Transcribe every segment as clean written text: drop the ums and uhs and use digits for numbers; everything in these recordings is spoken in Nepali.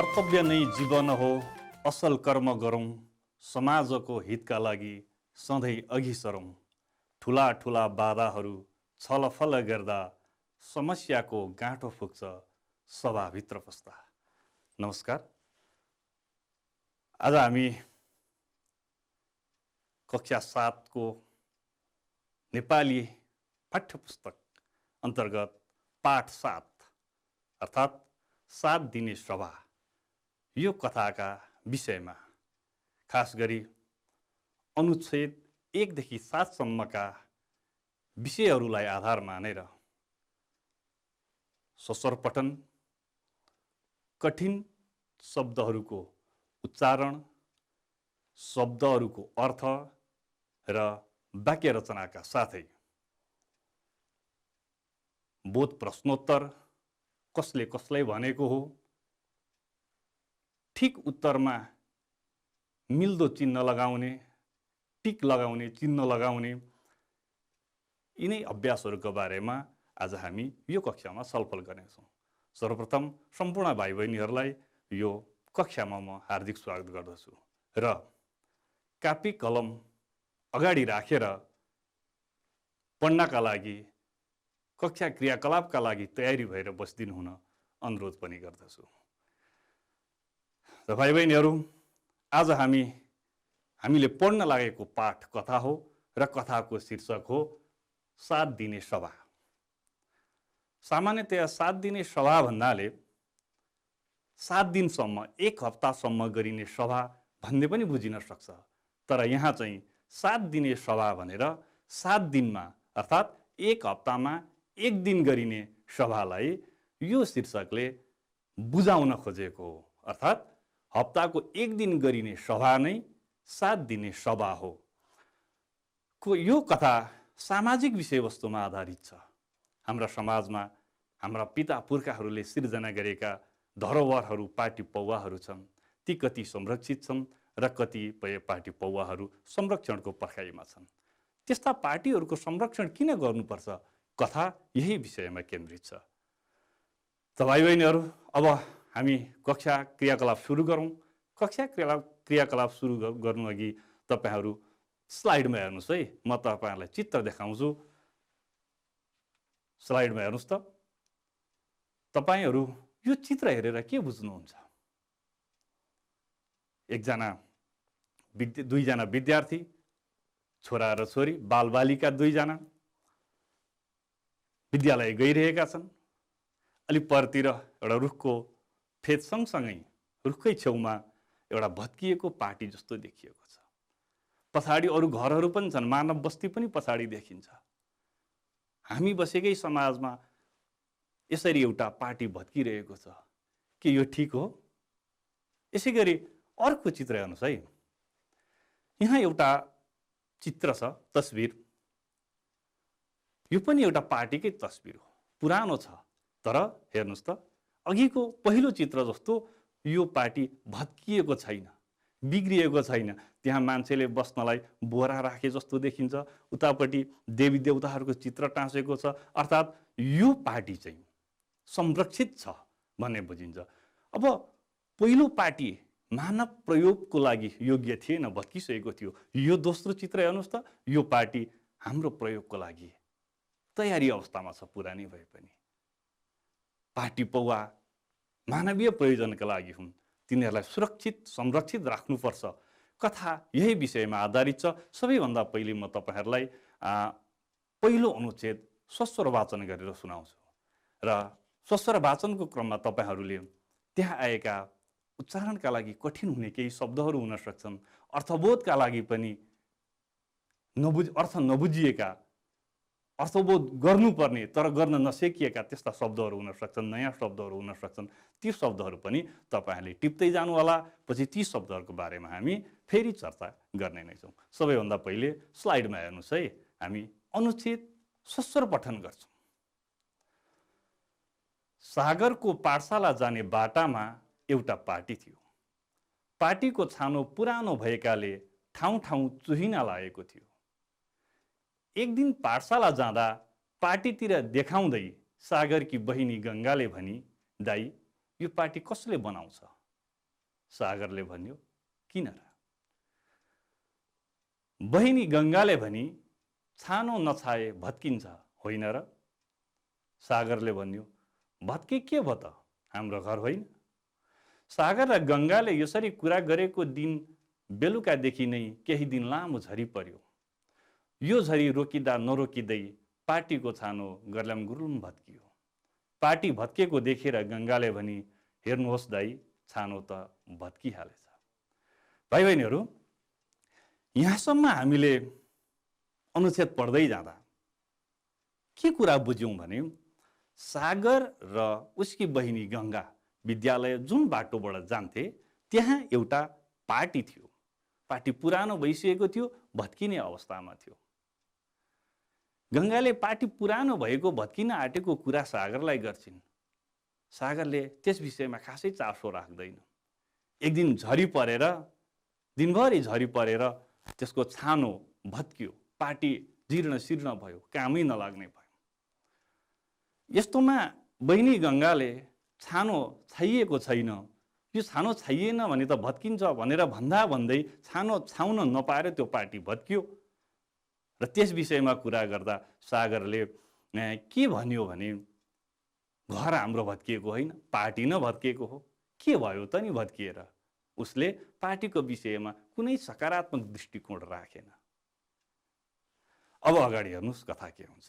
कर्तव्य नै जीवन हो, असल कर्म गरौँ, समाजको हितका लागि सधैँ अघि सरौँ। ठुला ठुला बाधाहरू छलफल गर्दा समस्याको गाँठो फुक्छ सभाभित्र पस्दा। नमस्कार। आज हामी कक्षा 7 को नेपाली पाठ्यपुस्तक अन्तर्गत पाठ 7 अर्थात् 7 दिने सभा यो कथाका विषयमा खास गरी अनुच्छेद 1 देखि 7 सम्मका विषयहरूलाई आधार मानेर सस्वर पठन, कठिन शब्दहरूको उच्चारण, शब्दहरूको अर्थ र वाक्य रचनाका साथै बोध प्रश्नोत्तर, कसले कसलाई भनेको हो, ठिक उत्तरमा मिल्दो चिन्ह लगाउने, टिक लगाउने, चिन्ह लगाउने, यिनै अभ्यासहरूका बारेमा आज हामी यो कक्षामा छलफल गर्नेछौँ। सर्वप्रथम सम्पूर्ण भाइ बहिनीहरूलाई यो कक्षामा म हार्दिक स्वागत गर्दछु र कापी कलम अगाडि राखेर पढ्नका लागि, कक्षा क्रियाकलापका लागि तयारी भएर बसिदिनु हुन अनुरोध पनि गर्दछु। र भाइ बहिनीहरू, आज हामीले पढ्न लागेको पाठ कथा हो र कथाको शीर्षक हो 7 दिने सभा। सामान्यतया 7 दिने सभा भन्नाले 7 दिनसम्म, 1 हप्तासम्म गरिने सभा भन्ने पनि बुझिन सक्छ। तर यहाँ चाहिँ 7 दिने सभा भनेर 7 दिनमा अर्थात् 1 हप्तामा 1 दिन गरिने सभालाई यो शीर्षकले बुझाउन खोजेको हो। अर्थात् हप्ताको 1 दिन गरिने सभा नै 7 दिने सभा हो। यो कथा सामाजिक विषयवस्तुमा आधारित छ। हाम्रा समाजमा हाम्रा पिता पुर्खाहरूले सिर्जना गरेका धरोहरहरू, पाटी पौवाहरू छन्। ती कति संरक्षित छन् र कतिपय पाटी पौवाहरू संरक्षणको पर्खाइमा छन्। त्यस्ता पार्टीहरूको संरक्षण किन गर्नुपर्छ? कथा यही विषयमा केन्द्रित छ। त भाइ बहिनीहरू, अब हामी कक्षा क्रियाकलाप सुरु गरौँ। कक्षा क्रियाकलाप सुरु गर्नु अघि तपाईहरू स्लाइडमा हेर्नुहोस् है। म तपाईहरूलाई चित्र देखाउँछु। स्लाइडमा हेर्नुहोस् त। तपाईहरू यो चित्र हेरेर के बुझ्नुहुन्छ? दुईजना विद्यार्थी, छोरा र छोरी, बालबालिका 2 जना विद्यालय गइरहेका छन्। अलि परतिर एउटा रुखको फेद सँगसँगै रुखकै छेउमा एउटा भत्किएको पाटी जस्तो देखिएको छ। पछाडि अरू घरहरू पनि छन्, मानव बस्ती पनि पछाडि देखिन्छ। हामी बसेकै समाजमा यसरी एउटा पाटी भत्किरहेको छ। के यो ठिक हो? यसै गरी अर्को चित्र हेर्नुहोस् है। यहाँ एउटा चित्र छ, तस्बिर। यो पनि एउटा पार्टीकै तस्बिर हो। पुरानो छ, तर हेर्नुहोस् त, अघिको पहिलो चित्र जस्तो यो पार्टी भत्किएको छैन, बिग्रिएको छैन। त्यहाँ मान्छेले बस्नलाई बोरा राखे जस्तो देखिन्छ। उतापट्टि देवी देवताहरूको चित्र टाँसेको छ। अर्थात् यो पार्टी चाहिँ संरक्षित छ भन्ने बुझिन्छ। अब पहिलो पार्टी मानव प्रयोगको लागि योग्य थिएन, भत्किसकेको थियो। यो दोस्रो चित्र हेर्नुहोस् त। यो पार्टी हाम्रो प्रयोगको लागि तयारी अवस्थामा छ, पुरानी भए पनि। पार्टी पौवा मानवीय प्रयोजनका लागि हुन्। तिनीहरूलाई सुरक्षित, संरक्षित राख्नुपर्छ। कथा यही विषयमा आधारित छ। सबैभन्दा पहिले म तपाईहरूलाई पहिलो अनुच्छेद सस्वर वाचन गरेर सुनाउँछु र सस्वर वाचनको क्रममा तपाईहरूले त्यहाँ आएका उच्चारणका लागि कठिन हुने केही शब्दहरू हुन सक्छन्। अर्थबोधका लागि पनि अर्थ नबुझिएका, अर्थबोध गर्नुपर्ने तर गर्न नसकिएका त्यस्ता शब्दहरू हुन सक्छन्, नयाँ शब्दहरू हुन सक्छन्। ती शब्दहरू पनि तपाईहरूले टिप्दै जानु होला। पछि ती शब्दहरूको बारेमा हामी फेरि चर्चा गर्ने नै छौँ। सबैभन्दा पहिले स्लाइडमा हेर्नुहोस् है। हामी अनुच्छेद सस्वर पठन गर्छौँ। सागरको पाठशाला जाने बाटामा एउटा पार्टी थियो। पार्टीको छानो पुरानो भएकाले ठाउँ ठाउँ चुहिन लागेको थियो। एक दिन पाठशाला जाँदा पार्टीतिर देखाउँदै सागरकी बहिनी गङ्गाले भनी, दाई, यो पार्टी कसले बनाउँछ? सागरले भन्यो, किन र? बहिनी गङ्गाले भनी, छानो नछाए भत्किन्छ होइन र? सागरले भन्यो, भत्के के भयो त, हाम्रो घर होइन? सागर र गङ्गाले यसरी कुरा गरेको दिन बेलुकादेखि नै केही दिन लामो झरी पर्यो। यो झरी रोकिँदा नरोकिँदै पार्टीको छानो गर्ल्याम गुरुम भत्कियो। पार्टी भत्केको देखेर गङ्गाले भनी, हेर्नुहोस् दाई, छानो त भत्किहालेछ। भाइ बहिनीहरू, यहाँसम्म हामीले अनुच्छेद पढ्दै जाँदा के कुरा बुझ्यौँ भने सागर र उसकी बहिनी गङ्गा विद्यालय जुन बाटोबाट जान्थे त्यहाँ एउटा पार्टी थियो। पार्टी पुरानो भइसकेको थियो, भत्किने अवस्थामा थियो। गङ्गाले पार्टी पुरानो भएको भत्किन आँटेको कुरा सागरलाई गर्छिन्। सागरले त्यस विषयमा खासै चासो राख्दैन। एक दिन झरी परेर, दिनभरि झरी परेर त्यसको छानो भत्कियो, पार्टी जीर्ण शीर्ण भयो, कामै नलाग्ने भयो। यस्तोमा बहिनी गङ्गाले छानो छाइएको छैन, यो छानो छाइएन भने त भत्किन्छ भनेर भन्दा भन्दै छानो छाउन नपाएर त्यो पार्टी भत्कियो। र त्यस विषयमा कुरा गर्दा सागरले के भन्यो भने, घर हाम्रो भत्किएको होइन, पार्टी न भत्किएको हो, के भयो त नि भत्किएर? उसले पार्टीको विषयमा कुनै सकारात्मक दृष्टिकोण राखेन। अब अगाडि हेर्नुहोस् कथा के हुन्छ।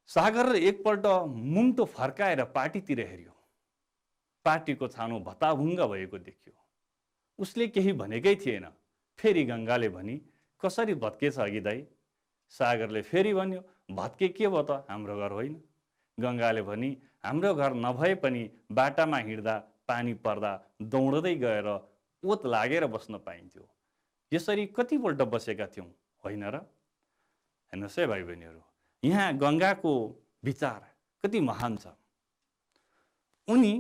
सागर एकपल्ट मुन्टो फर्काएर पार्टीतिर हेऱ्यो। पार्टीको छानो भताभुङ्ग भएको देखियो। उसले केही भनेकै थिएन। फेरि गङ्गाले भनी, कसरी भत्केछ अघि दाई? सागरले फेरि भन्यो, भत्के के भयो त, हाम्रो घर होइन? गङ्गाले भनी, हाम्रो घर नभए पनि बाटामा हिँड्दा पानी पर्दा दौडदै गएर ओत लागेर बस्न पाइन्थ्यो। यसरी कतिपल्ट बसेका थियौँ होइन र? हेर्नुहोस् है भाइ बहिनीहरू, यहाँ गङ्गाको विचार कति महान छ। उनी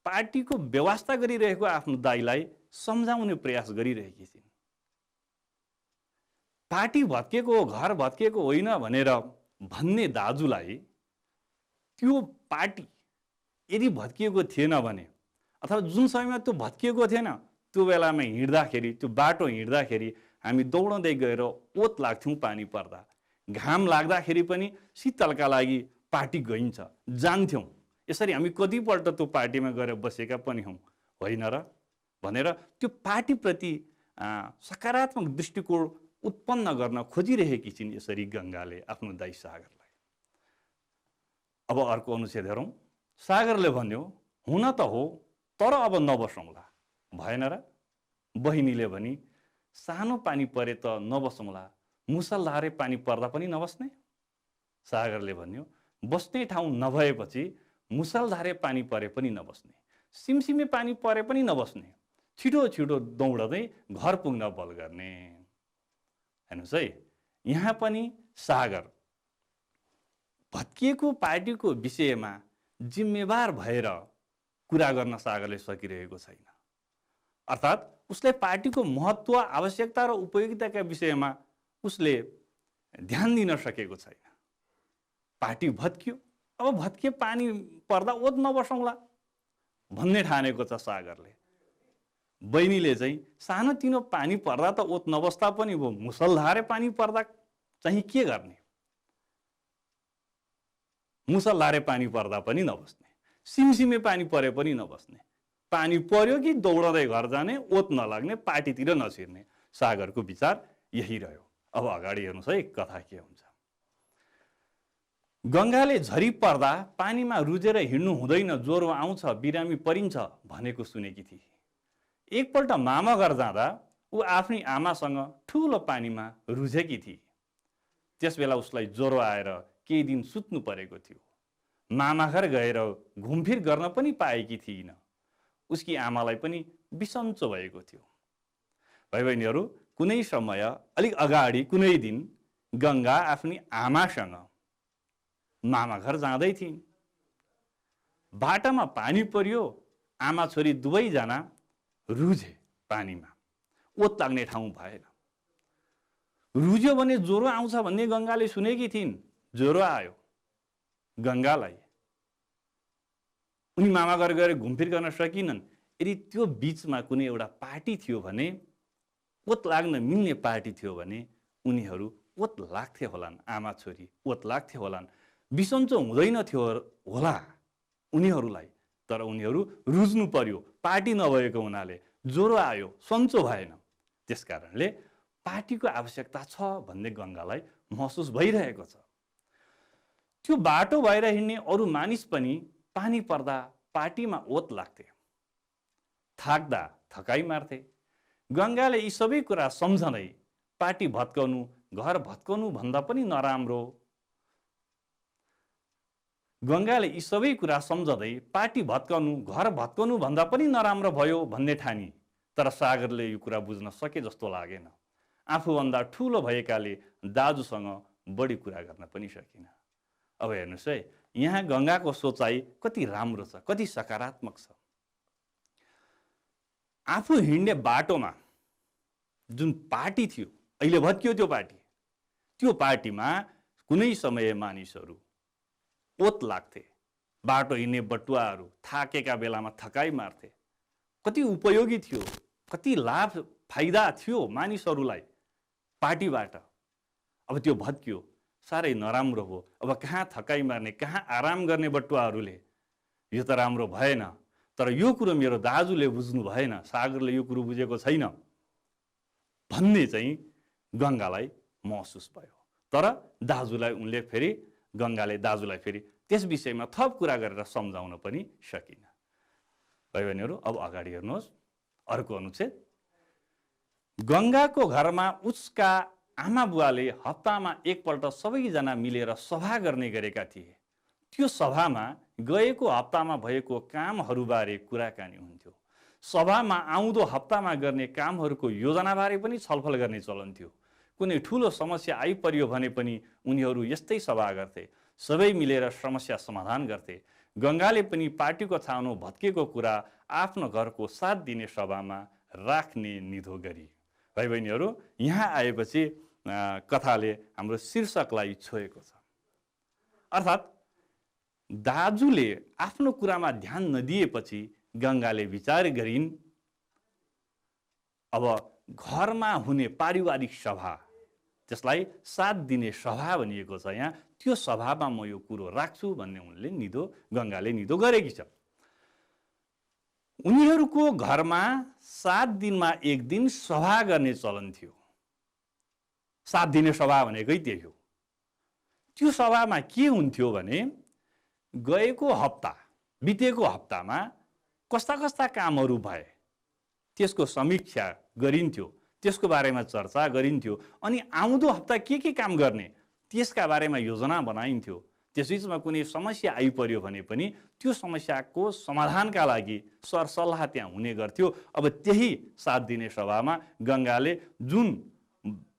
पार्टीको व्यवस्था गरिरहेको आफ्नो दाइलाई सम्झाउने प्रयास गरिरहेकी छिन्। पार्टी भत्केको, घर भत्केको होइन भनेर भन्ने दाजुलाई त्यो पार्टी यदि भत्किएको थिएन भने, अथवा जुन समयमा त्यो भत्किएको थिएन त्यो बेलामा हिँड्दाखेरि, त्यो बाटो हिँड्दाखेरि हामी दौडँदै गएर ओत लाग्थ्यौँ पानी पर्दा, घाम लाग्दाखेरि पनि शीतलका लागि पार्टी गइन्छ, जान्थ्यौँ। यसरी हामी कतिपल्ट त्यो पार्टीमा गएर बसेका पनि हौँ होइन र? भनेर त्यो पार्टीप्रति सकारात्मक दृष्टिकोण उत्पन्न गर्न खोजिरहेकी छिन् यसरी गङ्गाले आफ्नो दाइ सागरलाई। अब अर्को अनुच्छेद हेरौँ। सागरले भन्यो, हुन त हो, तर अब नबसौँला, भएन र? बहिनीले भनी, सानो पानी परे त नबसौँला, मुसलधारे पानी पर्दा पनि नबस्ने? सागरले भन्यो, बस्ने ठाउँ नभएपछि मुसलधारे पानी परे पनि नबस्ने, सिमसिमे पानी परे पनि नबस्ने, छिटो छिटो दौडँदै घर पुग्न बल गर्ने। हेर्नुहोस् है, यहाँ पनि सागर भत्किएको पार्टीको विषयमा जिम्मेवार भएर कुरा गर्न सागरले सकिरहेको छैन। अर्थात् उसले पार्टीको महत्त्व, आवश्यकता र उपयोगिताका विषयमा उसले ध्यान दिन सकेको छैन। पार्टी भत्कियो, अब भत्किए पानी पर्दा ओत नबसौँला भन्ने ठानेको छ सागरले। बहिनीले चाहिँ सानोतिनो पानी पर्दा त ओत नबस्दा पनि भयो, मुसलधारे पानी पर्दा चाहिँ के गर्ने? मुसलधारे पानी पर्दा पनि नबस्ने, सिमसिमे पानी परे पनि नबस्ने, पानी पर्यो कि दौडँदै घर जाने, ओत नलाग्ने, पार्टीतिर नछिर्ने। सागरको विचार यही रह्यो। अब अगाडि हेर्नुहोस् है कथा के हुन्छ। गङ्गाले झरी पर्दा पानीमा रुजेर हिँड्नु हुँदैन, ज्वरो आउँछ, बिरामी परिन्छ भनेको सुनेकी थिए। एकपल्ट मामा घर जाँदा ऊ आफ्नै आमासँग ठुलो पानीमा रुझेकी थिए। त्यस बेला उसलाई ज्वरो आएर केही दिन सुत्नु परेको थियो। मामा घर गएर घुमफिर गर्न पनि पाएकी थिइन। उसकी आमालाई पनि बिसन्चो भएको थियो। भाइ बहिनीहरू, कुनै समय अलिक अगाडि कुनै दिन गङ्गा आफ्नी आमासँग मामा घर जाँदै थिइन्। बाटामा पानी पर्यो, आमा छोरी दुवैजना रुझे पानीमा, ओत लाग्ने ठाउँ भएन। रुझ्यो भने ज्वरो आउँछ भन्ने गङ्गाले सुनेकी थिइन्। ज्वरो आयो गङ्गालाई। उनी मामा घर गएर घुमफिर गर्न सकिनन्। यदि त्यो बिचमा कुनै एउटा पार्टी थियो भने, ओत लाग्न मिल्ने पार्टी थियो भने उनीहरू ओत लाग्थे होलान्, आमा छोरी ओत लाग्थे होलान्। बिसन्चो हुँदैन थियो होला उनीहरूलाई, तर उनीहरू रुज्नु पर्यो। पार्टी नभएको हुनाले ज्वरो आयो, सन्चो भएन। त्यस कारणले पार्टीको आवश्यकता छ भन्ने गङ्गालाई महसुस भइरहेको छ। त्यो बाटो भएर हिँड्ने अरू मानिस पनि पानी पर्दा पार्टीमा ओत लाग्थे, थाक्दा थकाइ मार्थे। गङ्गाले यी सबै कुरा सम्झँदै पार्टी भत्काउनु, घर भत्काउनु भन्दा पनि नराम्रो, गङ्गाले यी सबै कुरा सम्झँदै पार्टी भत्काउनु, घर भत्काउनु भन्दा पनि नराम्रो भयो भन्ने ठानी। तर सागरले यो कुरा बुझ्न सके जस्तो लागेन। आफूभन्दा ठुलो भएकाले दाजुसँग बढी कुरा गर्न पनि सकिन। अब हेर्नुहोस् है, यहाँ गङ्गाको सोचाइ कति राम्रो छ, कति सकारात्मक छ। आफू हिँड्ने बाटोमा जुन पार्टी थियो, अहिले भत्कियो त्यो पार्टीमा कुनै समय मानिसहरू ओत लाग्थे। बाटो हिँड्ने बटुवाहरू थाकेका बेलामा थकाइ मार्थे। कति उपयोगी थियो, कति लाभ फाइदा थियो मानिसहरूलाई पार्टीबाट। अब त्यो भत्कियो, साह्रै नराम्रो हो। अब कहाँ थकाइ मार्ने, कहाँ आराम गर्ने बटुवाहरूले, यो त राम्रो भएन। तर यो कुरो मेरो दाजुले बुझ्नु भएन, सागरले यो कुरो बुझेको छैन भन्ने चाहिँ गङ्गालाई महसुस भयो। तर गङ्गाले दाजुलाई फेरि त्यस विषयमा थप कुरा गरेर सम्झाउन पनि सकिन। भाइ बहिनीहरू, अब अगाडि हेर्नुहोस् अर्को अनुच्छेद। गङ्गाको घरमा उसका आमा बुवाले हप्तामा एकपल्ट सबैजना मिलेर सभा गर्ने गरेका थिए। त्यो सभामा गएको हप्तामा भएको कामहरूबारे कुराकानी हुन्थ्यो। सभामा आउँदो हप्तामा गर्ने कामहरूको योजनाबारे पनि छलफल गर्ने चलन थियो। कुनै ठुलो समस्या आइपर्यो भने पनि उनीहरू यस्तै सभा गर्थे, सबै मिलेर समस्या समाधान गर्थे। गङ्गाले पनि पार्टीको छानो भत्केको कुरा आफ्नो घरको 7 दिने सभामा राख्ने निधो गरी। भाइ बहिनीहरू, यहाँ आएपछि कथाले हाम्रो शीर्षकलाई छोएको छ। अर्थात् दाजुले आफ्नो कुरामा ध्यान नदिएपछि गङ्गाले विचार गरिन्, अब घरमा हुने पारिवारिक सभा, त्यसलाई 7 दिने सभा भनिएको छ यहाँ, त्यो सभामा म यो कुरो राख्छु भन्ने गङ्गाले निधो गरेकी छ। उनीहरूको घरमा 7 दिनमा एक दिन सभा गर्ने चलन थियो। 7 दिने सभा भनेकै त्यही हो। त्यो सभामा के हुन्थ्यो भने बितेको हप्तामा कस्ता कस्ता कामहरू भए त्यसको समीक्षा गरिन्थ्यो, त्यसको बारेमा चर्चा गरिन्थ्यो। अनि आउँदो हप्ता के काम गर्ने त्यसका बारेमा योजना बनाइन्थ्यो। त्यसबिचमा कुनै समस्या आइपर्यो भने पनि त्यो समस्याको समाधानका लागि सरसल्लाह त्यहाँ हुने गर्थ्यो। अब त्यही 7 दिने सभामा गङ्गाले जुन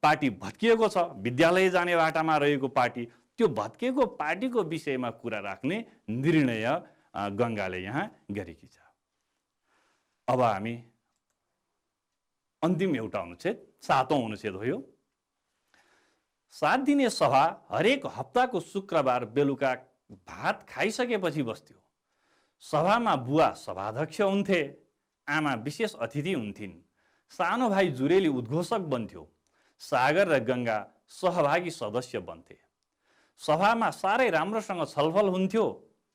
पार्टी भत्किएको छ, विद्यालय जाने बाटामा रहेको पार्टी, त्यो भत्किएको पार्टीको विषयमा कुरा राख्ने निर्णय गङ्गाले यहाँ गरेकी छ। अब हामी अन्तिम एउटा अनुच्छेद, 7औं अनुच्छेद हो यो। 7 दिने सभा हरेक हप्ताको शुक्रबार बेलुका भात खाइसकेपछि बस्थ्यो। सभामा बुवा सभाध्यक्ष हुन्थे, आमा विशेष अतिथि हुन्थिन्, सानो भाइ जुरेली उद्घोषक बन्थ्यो, सागर र गङ्गा सहभागी सदस्य बन्थे। सभामा साह्रै राम्रोसँग छलफल हुन्थ्यो।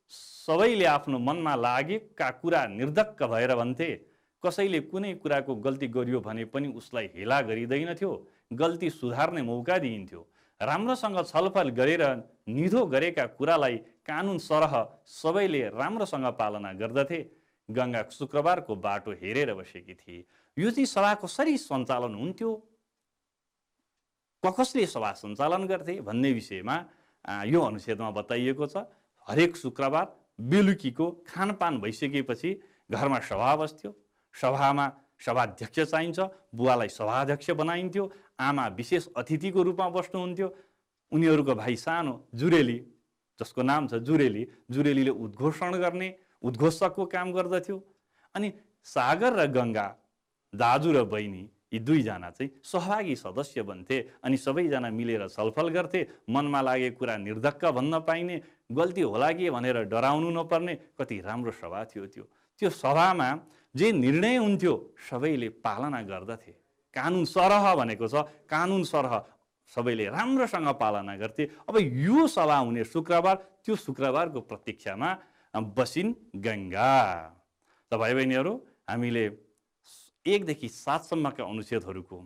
सबैले आफ्नो मनमा लागेका कुरा निर्धक्क भएर भन्थे। कसैले कुनै कुराको गल्ती गरियो भने पनि उसलाई हेला गरिँदैनथ्यो, गल्ती सुधार्ने मौका दिइन्थ्यो। राम्रोसँग छलफल गरेर निधो गरेका कुरालाई कानुन सरह सबैले राम्रोसँग पालना गर्दथे। गङ्गा शुक्रबारको बाटो हेरेर बसेकी थिए। यो चाहिँ सभा कसरी सञ्चालन हुन्थ्यो, कसले सभा सञ्चालन गर्थे भन्ने विषयमा यो अनुच्छेदमा बताइएको छ। हरेक शुक्रबार बेलुकीको खानपान भइसकेपछि घरमा सभा बस्थ्यो। सभामा सभाध्यक्ष चाहिन्छ, बुवालाई सभाध्यक्ष बनाइन्थ्यो, आमा विशेष अतिथिको रूपमा बस्नुहुन्थ्यो। उनीहरूको भाइ सानो जुरेली, जसको नाम छ जुरेलीले उद्घोषण गर्ने उद्घोषकको काम गर्दथ्यो। अनि सागर र गङ्गा, दाजु र बहिनी यी दुईजना चाहिँ सहभागी सदस्य बन्थे अनि सबैजना मिलेर छलफल गर्थे। मनमा लागेको कुरा निर्धक्क भन्न पाइने, गल्ती होला कि भनेर डराउनु नपर्ने कति राम्रो सभा थियो त्यो। त्यो सभामा जे निर्णय हुन्थ्यो सबैले पालना गर्दथे। कानुन सरह भनेको छ, कानुन सरह सबैले राम्रोसँग पालना गर्थे। अब यो सभा हुने शुक्रबार, त्यो शुक्रबारको प्रतीक्षामा बसिन् गङ्गा। त भाइ बहिनीहरू, हामीले 1 देखि 7 सम्मका अनुच्छेदहरूको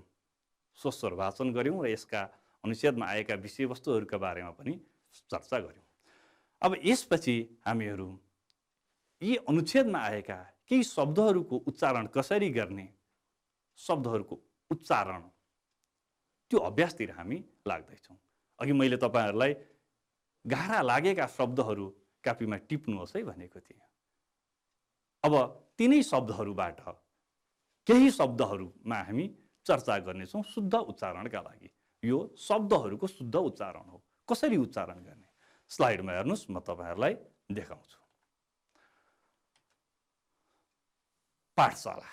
स्वस्वर वाचन गऱ्यौँ र यसका अनुच्छेदमा आएका विषयवस्तुहरूका बारेमा पनि चर्चा गऱ्यौँ। अब यसपछि हामीहरू यी अनुच्छेदमा आएका केही शब्दहरूको उच्चारण कसरी गर्ने, शब्दहरूको उच्चारण, त्यो अभ्यासतिर हामी लाग्दैछौँ। अघि मैले तपाईँहरूलाई गाह्रा लागेका शब्दहरू कापीमा टिप्नुहोस् है भनेको थिएँ। अब तिनै शब्दहरूबाट केही शब्दहरूमा हामी चर्चा गर्नेछौँ शुद्ध उच्चारणका लागि। यो शब्दहरूको शुद्ध उच्चारण हो। कसरी उच्चारण गर्ने, स्लाइडमा हेर्नुहोस्, म तपाईँहरूलाई देखाउँछु। पाठशाला,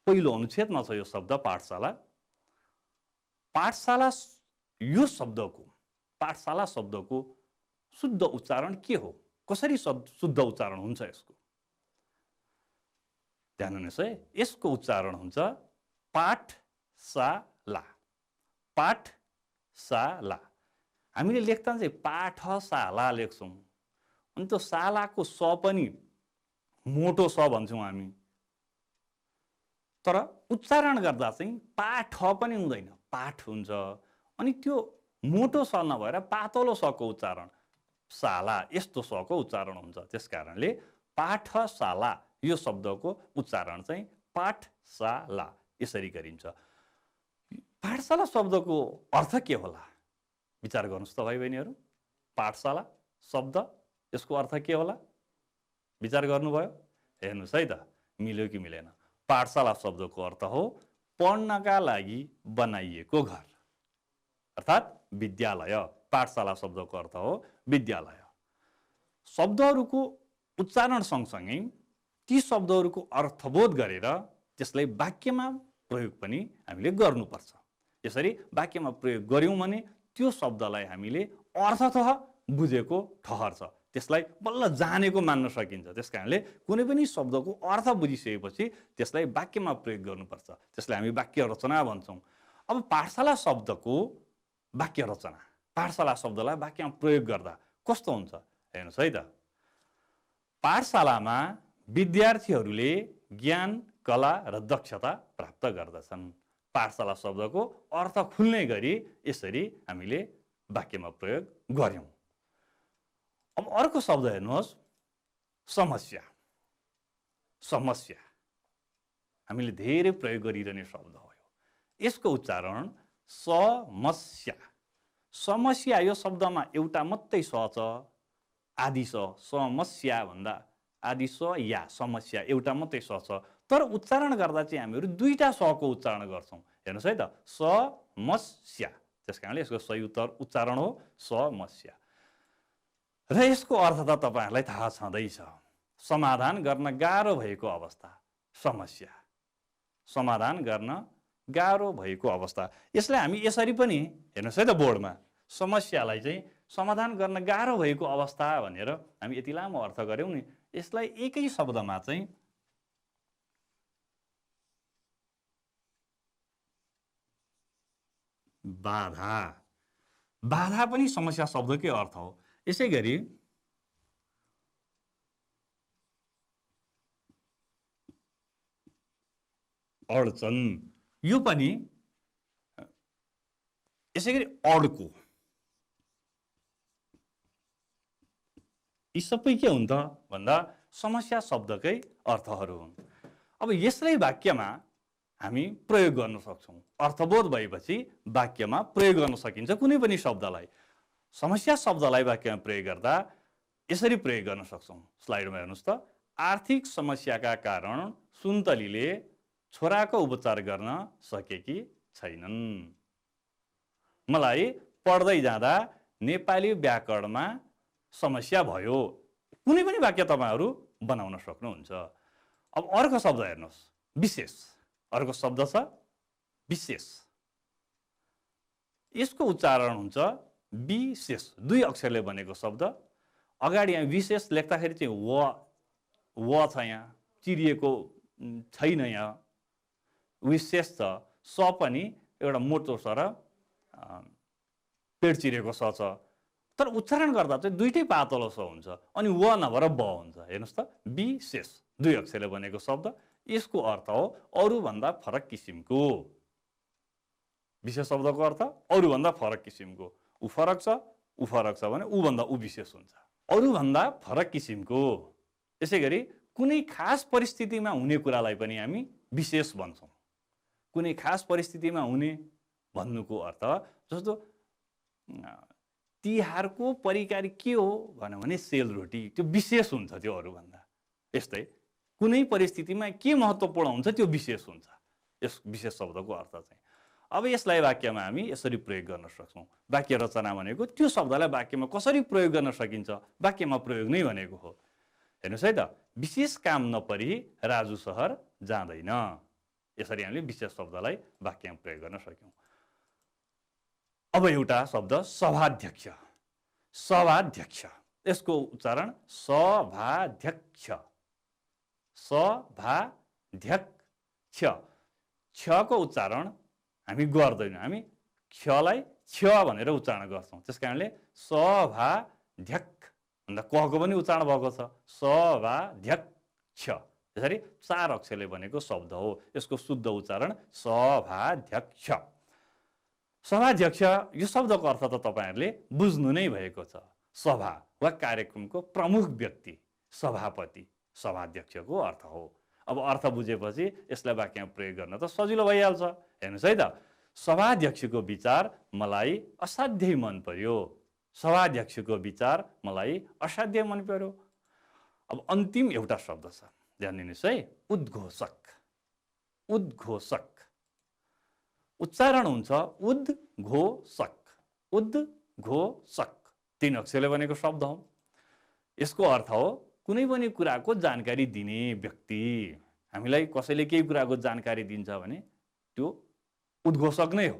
पहिलो अनुच्छेदमा छ यो शब्द पाठशाला। पाठशाला, यो शब्दको, पाठशाला शब्दको शुद्ध उच्चारण के हो, कसरी शुद्ध उच्चारण हुन्छ यसको? ध्यान हुनुहोस् है, यसको उच्चारण हुन्छ पाठशाला। पाठशाला। हामीले लेख्दा चाहिँ पाठशाला लेख्छौँ, अनि त्यो शालाको स पनि मोटो स भन्छौँ हामी, तर उच्चारण गर्दा चाहिँ पाठ पनि हुँदैन, पाठ हुन्छ। अनि त्यो मोटो स नभएर पातलो सको उच्चारण शाला, यस्तो सको उच्चारण हुन्छ। त्यस कारणले पाठशाला यो शब्दको उच्चारण चाहिँ पाठशाला यसरी गरिन्छ। पाठशाला शब्दको अर्थ के होला विचार गर्नुहोस् त भाइ बहिनीहरू। पाठशाला शब्द, यसको अर्थ के होला विचार गर्नुभयो? हेर्नुहोस् है त, मिल्यो कि मिलेन। पाठशाला शब्दको अर्थ हो पढ्नका लागि बनाइएको घर, अर्थात् विद्यालय। पाठशाला शब्दको अर्थ हो विद्यालय। शब्दहरूको उच्चारण सँगसँगै ती शब्दहरूको अर्थबोध गरेर त्यसलाई वाक्यमा प्रयोग पनि हामीले गर्नुपर्छ। यसरी वाक्यमा प्रयोग गर्यौँ भने त्यो शब्दलाई हामीले अर्थतः बुझेको ठहर्छ, त्यसलाई बल्ल जानेको मान्न सकिन्छ। त्यस कारणले कुनै पनि शब्दको अर्थ बुझिसकेपछि त्यसलाई वाक्यमा प्रयोग गर्नुपर्छ। त्यसलाई हामी वाक्य रचना भन्छौँ। अब पाठशाला शब्दको वाक्य रचना, पाठशाला शब्दलाई वाक्यमा प्रयोग गर्दा कस्तो हुन्छ हेर्नुहोस् है त। पाठशालामा विद्यार्थीहरूले ज्ञान, कला र दक्षता प्राप्त गर्दछन्। पाठशाला शब्दको अर्थ खुल्ने गरी यसरी हामीले वाक्यमा प्रयोग गर्यौँ। अब अर्को शब्द हेर्नुहोस्, समस्या। समस्या हामीले धेरै प्रयोग गरिरहने शब्द हो। यसको उच्चारण समस्या। समस्या यो शब्दमा एउटा मात्रै स छ, आदि स। समस्या भन्दा आदि स या समस्या एउटा मात्रै स छ, तर उच्चारण गर्दा चाहिँ हामीहरू दुईटा सको उच्चारण गर्छौँ। हेर्नुहोस् है त, समस्या। त्यस कारणले यसको सही उच्चारण हो समस्या। र यसको अर्थ त तपाईँहरूलाई थाहा छँदैछ, समाधान गर्न गाह्रो भएको अवस्था, समस्या। समाधान गर्न गाह्रो भएको अवस्था। यसलाई हामी यसरी पनि हेर्नुहोस् है त बोर्डमा, समस्यालाई चाहिँ समाधान गर्न गाह्रो भएको अवस्था भनेर हामी यति लामो अर्थ गऱ्यौँ नि। यसलाई एकै शब्दमा चाहिँ बाधा, बाधा पनि समस्या शब्दकै अर्थ हो। यसै गरी अडचन, यो पनि यसै गरी अड्को, यी सबै के हुन् त भन्दा समस्या शब्दकै अर्थहरू हुन्। अब यसलाई वाक्यमा हामी प्रयोग गर्न सक्छौँ। अर्थबोध भएपछि वाक्यमा प्रयोग गर्न सकिन्छ कुनै पनि शब्दलाई। समस्या शब्दलाई वाक्यमा प्रयोग गर्दा यसरी प्रयोग गर्न सक्छौँ। स्लाइडमा हेर्नुहोस् त, आर्थिक समस्याका कारण सुन्तलीले छोराको उपचार गर्न सकेकी छैनन्। मलाई पढ्दै जाँदा नेपाली व्याकरणमा समस्या भयो। कुनै पनि वाक्य तपाईँहरू बनाउन सक्नुहुन्छ। अब अर्को शब्द हेर्नुहोस्, विशेष। अर्को शब्द छ विशेष, यसको उच्चारण हुन्छ विशेष। 2 अक्षरले बनेको शब्द। अगाडि यहाँ विशेष लेख्दाखेरि चाहिँ व छ, यहाँ चिरिएको छैन, यहाँ विशेष छ। स पनि एउटा मोटो स र पेट चिरेको स छ, तर उच्चारण गर्दा चाहिँ दुईटै पातलो स हुन्छ, अनि व नभएर ब हुन्छ। हेर्नुहोस् त, विशेष 2 अक्षरले बनेको शब्द। यसको अर्थ हो अरूभन्दा फरक किसिमको। विशेष शब्दको अर्थ अरूभन्दा फरक किसिमको। ऊ फरक छ भने ऊभन्दा ऊ विशेष हुन्छ, अरूभन्दा फरक किसिमको। यसै गरी कुनै खास परिस्थितिमा हुने कुरालाई पनि हामी विशेष भन्छौँ। कुनै खास परिस्थितिमा हुने भन्नुको अर्थ, जस्तो तिहारको परिकारी के हो भन्यो भने सेलरोटी, त्यो विशेष हुन्छ त्यो अरूभन्दा। यस्तै कुनै परिस्थितिमा के महत्त्वपूर्ण हुन्छ त्यो विशेष हुन्छ। यस विशेष शब्दको अर्थ चाहिँ। अब यसलाई वाक्यमा हामी यसरी प्रयोग गर्न सक्छौँ। वाक्य रचना भनेको त्यो शब्दलाई वाक्यमा कसरी प्रयोग गर्न सकिन्छ, वाक्यमा प्रयोग नै भनेको हो। हेर्नुहोस् है त, विशेष काम नपरी राजु सहर जाँदैन। यसरी हामीले विशेष शब्दलाई वाक्यमा प्रयोग गर्न सक्यौँ। अब एउटा शब्द सभाध्यक्ष। सभाध्यक्ष, यसको उच्चारण सभाध्यक्ष। सभाध्यक्ष, क्षको उच्चारण हामी गर्दैनौँ, हामी क्षलाई क्ष भनेर उच्चारण गर्छौँ। त्यस कारणले सभाध्यक्ष भन्दा कको पनि उच्चारण भएको छ, सभाध्यक्ष। यसरी 4 अक्षरले बनेको शब्द हो। यसको शुद्ध उच्चारण सभाध्यक्ष। सभाध्यक्ष यो शब्दको अर्थ त तपाईहरुले बुझ्नु नै भएको छ। सभा वा कार्यक्रमको प्रमुख व्यक्ति सभापति, सभाध्यक्षको अर्थ हो। अब अर्थ बुझेपछि यसलाई वाक्यमा प्रयोग गर्न त सजिलो भइहाल्छ। हेर्नुस् है त, सभाध्यक्षको विचार मलाई असाध्यै मन पर्यो। सभाध्यक्षको विचार मलाई असाध्यै मन पर्यो। अब अन्तिम एउटा शब्द छ, ध्यान दिनुस् है, उद्घोषक। उद्घोषक उच्चारण हुन्छ उद्घोषक। उद्घोषक 3 अक्षरले बनेको शब्द हो। यसको अर्थ हो कुनै पनि कुराको जानकारी दिने व्यक्ति। हामीलाई कसैले केही कुराको जानकारी दिन्छ भने त्यो उद्घोषक नै हो।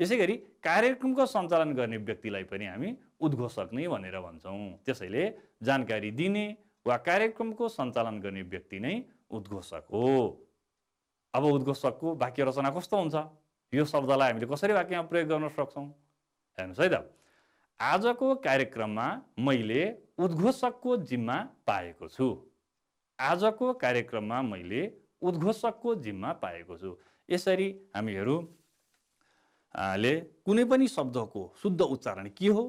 यसैगरी कार्यक्रमको सञ्चालन गर्ने व्यक्तिलाई पनि हामी उद्घोषक नै भनेर भन्छौँ। त्यसैले जानकारी दिने वा कार्यक्रमको सञ्चालन गर्ने व्यक्ति नै उद्घोषक हो। अब उद्घोषकको वाक्य रचना कस्तो हुन्छ, यो शब्दलाई हामीले कसरी वाक्यमा प्रयोग गर्न सक्छौँ? हेर्नुस् है त, आजको कार्यक्रममा मैले उद्घोषकको जिम्मा पाएको छु। आजको कार्यक्रममा मैले उद्घोषकको जिम्मा पाएको छु। यसरी हामीहरू ले कुनै पनि शब्दको शुद्ध उच्चारण के हो,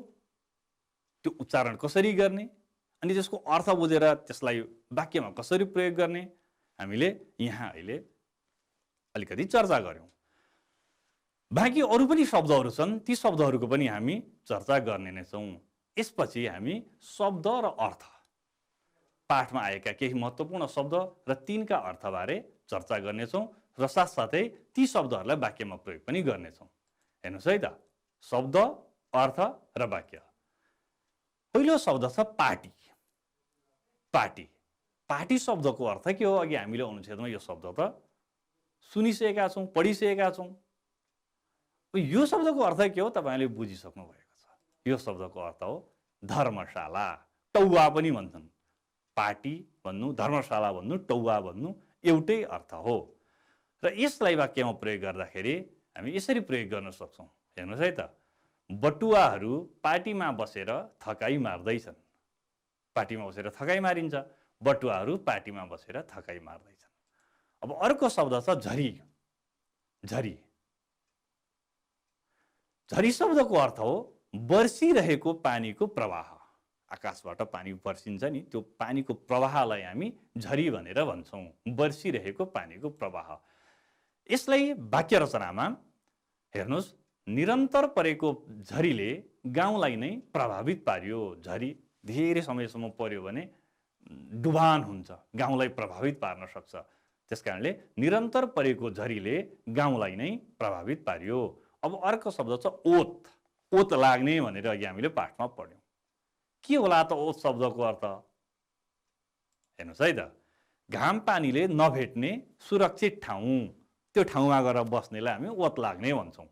त्यो उच्चारण कसरी गर्ने, अनि त्यसको अर्थ बुझेर त्यसलाई वाक्यमा कसरी प्रयोग गर्ने, हामीले यहाँ अहिले अलिकति चर्चा गर्यौं। बाँकी अरू पनि शब्दहरू छन्, ती शब्दहरूको पनि हामी चर्चा गर्ने नै छौँ। यसपछि हामी शब्द र अर्थ, पाठमा आएका केही महत्त्वपूर्ण शब्द र तिनका अर्थबारे चर्चा गर्नेछौँ र साथसाथै ती शब्दहरूलाई वाक्यमा प्रयोग पनि गर्नेछौँ। हेर्नुहोस् है त, शब्द, अर्थ र वाक्य। पहिलो शब्द छ पार्टी। पार्टी, पार्टी शब्दको अर्थ के हो? अघि हामीले अनुच्छेदमा यो शब्द त सुनिसकेका छौँ, पढिसकेका छौँ। यो शब्दको अर्थ के हो तपाईले बुझिसक्नु भएको छ। यो शब्दको अर्थ हो धर्मशाला, टौवा पनि भन्छन्। पार्टी भन्नु, धर्मशाला भन्नु, टौवा भन्नु एउटै अर्थ हो। र यसलाई वाक्यमा प्रयोग गर्दाखेरि हामी यसरी प्रयोग गर्न सक्छौँ। हेर्नुहोस् है त, बटुवाहरू पार्टीमा बसेर थकाइ मार्दैछन्। पार्टीमा बसेर थकाइ मारिन्छ, बटुवाहरू पार्टीमा बसेर थकाइ मार्दैछन्। अब अर्को शब्द छ झरी। झरी, झरी शब्दको अर्थ हो बर्सिरहेको पानीको प्रवाह। आकाशबाट पानी बर्सिन्छ नि, त्यो पानीको प्रवाहलाई हामी झरी भनेर भन्छौँ। बर्सिरहेको पानीको प्रवाह। यसलाई वाक्य रचनामा हेर्नुहोस्, निरन्तर परेको झरीले गाउँलाई नै प्रभावित पार्यो। झरी धेरै समयसम्म पर्यो भने डुबान हुन्छ, गाउँलाई प्रभावित पार्न सक्छ। त्यसकारणले निरन्तर परेको झरीले गाउँलाई नै प्रभावित पार्यो। अब अर्को शब्द छ ओत। ओत लाग्ने भनेर अघि हामीले पाठमा पढ्यौँ। के होला त ओत शब्दको अर्थ? हेर्नुहोस् है त, घाम पानीले नभेट्ने सुरक्षित ठाउँ, त्यो ठाउँमा गएर बस्नेलाई हामी ओत लाग्ने भन्छौँ।